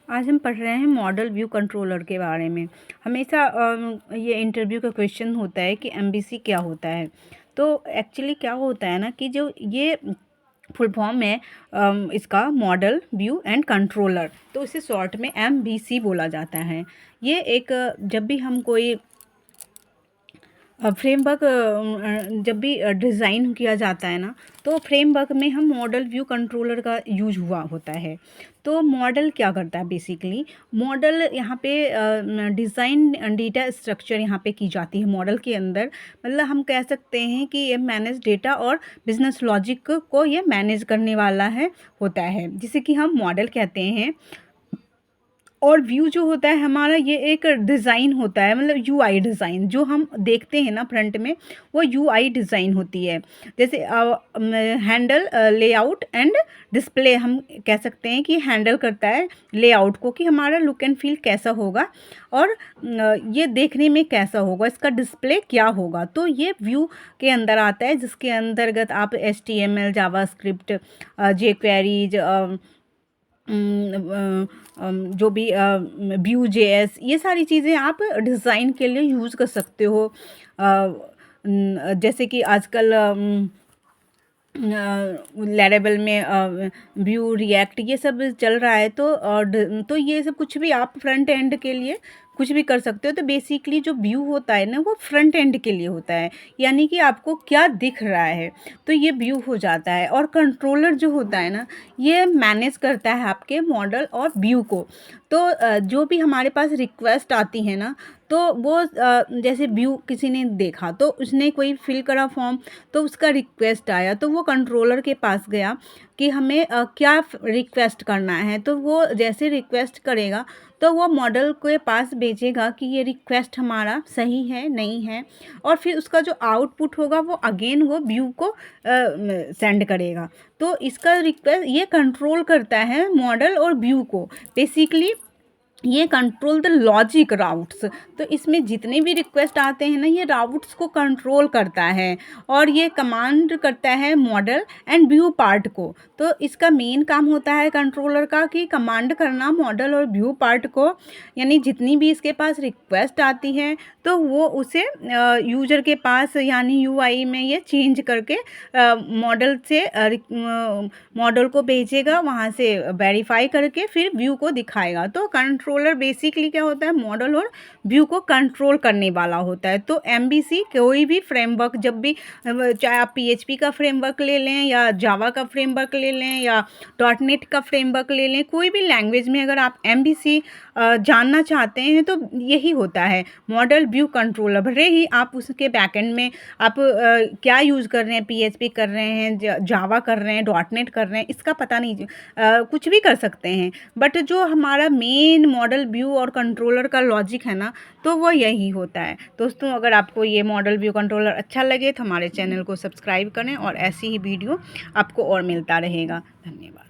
आज हम पढ़ रहे हैं मॉडल व्यू कंट्रोलर के बारे में। हमेशा ये इंटरव्यू का क्वेश्चन होता है कि एमबीसी क्या होता है। तो एक्चुअली क्या होता है ना कि जो ये फुल फॉर्म है इसका मॉडल व्यू एंड कंट्रोलर, तो इसे शॉर्ट में एमबीसी बोला जाता है। ये एक जब भी हम कोई फ्रेमवर्क जब भी डिज़ाइन किया जाता है ना, तो फ्रेमवर्क में हम मॉडल व्यू कंट्रोलर का यूज हुआ होता है। तो मॉडल क्या करता है बेसिकली, मॉडल यहाँ पे डिज़ाइन डेटा स्ट्रक्चर यहाँ पे की जाती है मॉडल के अंदर। मतलब हम कह सकते हैं कि ये मैनेज डेटा और बिजनेस लॉजिक को ये मैनेज करने वाला है होता है, जिसे कि हम मॉडल कहते हैं। और व्यू जो होता है हमारा, ये एक डिज़ाइन होता है, मतलब यूआई डिज़ाइन जो हम देखते हैं ना फ्रंट में, वो यूआई डिज़ाइन होती है। जैसे हैंडल लेआउट एंड डिस्प्ले, हम कह सकते हैं कि हैंडल करता है लेआउट को कि हमारा लुक एंड फील कैसा होगा और ये देखने में कैसा होगा, इसका डिस्प्ले क्या होगा। तो ये व्यू के अंदर आता है, जिसके अंतर्गत आप HTML, जावास्क्रिप्ट, जेक्वेरीज, जो भी Vue.js, ये सारी चीज़ें आप डिज़ाइन के लिए यूज़ कर सकते हो। जैसे कि आजकल लैरेबल में व्यू, रिएक्ट, ये सब चल रहा है। तो ये सब कुछ भी आप फ्रंट एंड के लिए कुछ भी कर सकते हो। तो बेसिकली जो व्यू होता है ना, वो फ्रंट एंड के लिए होता है, यानी कि आपको क्या दिख रहा है, तो ये व्यू हो जाता है। और कंट्रोलर जो होता है ना, ये मैनेज करता है आपके मॉडल और व्यू को। तो जो भी हमारे पास रिक्वेस्ट आती है ना, तो वो जैसे व्यू किसी ने देखा, तो उसने कोई फिल करा फॉर्म, तो उसका रिक्वेस्ट आया, तो वो कंट्रोलर के पास गया कि हमें क्या रिक्वेस्ट करना है। तो वो जैसे रिक्वेस्ट करेगा, तो वो मॉडल के पास भेजेगा कि ये रिक्वेस्ट हमारा सही है नहीं है, और फिर उसका जो आउटपुट होगा वो अगेन वो व्यू को सेंड करेगा। तो इसका रिक्वेस्ट ये कंट्रोल करता है मॉडल और व्यू को। बेसिकली ये कंट्रोल द लॉजिक राउट्स। तो इसमें जितने भी रिक्वेस्ट आते हैं ना, ये राउट्स को कंट्रोल करता है और ये कमांड करता है मॉडल एंड व्यू पार्ट को। तो इसका मेन काम होता है कंट्रोलर का कि कमांड करना मॉडल और व्यू पार्ट को, यानी जितनी भी इसके पास रिक्वेस्ट आती है, तो वो उसे यूजर के पास यानी यूआई में ये चेंज करके मॉडल से मॉडल को भेजेगा, वहाँ से वेरीफाई करके फिर व्यू को दिखाएगा। तो कंट्रोलर बेसिकली क्या होता है, मॉडल और व्यू को कंट्रोल करने वाला होता है। तो एमबीसी कोई भी फ्रेमवर्क, जब भी चाहे आप PHP का फ्रेमवर्क ले लें या जावा का फ्रेमवर्क ले लें या .NET का फ्रेमवर्क ले लें, कोई भी लैंग्वेज में अगर आप एमबीसी जानना चाहते हैं, तो यही होता है मॉडल व्यू कंट्रोलर। भले ही आप उसके बैकएंड में आप क्या यूज़ कर रहे हैं, PHP कर रहे हैं, जावा कर रहे हैं, .NET कर रहे हैं, इसका पता नहीं, कुछ भी कर सकते हैं। बट जो हमारा मेन मॉडल व्यू और कंट्रोलर का लॉजिक है ना, तो वो यही होता है। दोस्तों, अगर आपको ये मॉडल व्यू कंट्रोलर अच्छा लगे तो हमारे चैनल को सब्सक्राइब करें, और ऐसी ही वीडियो आपको और मिलता रहेगा। धन्यवाद।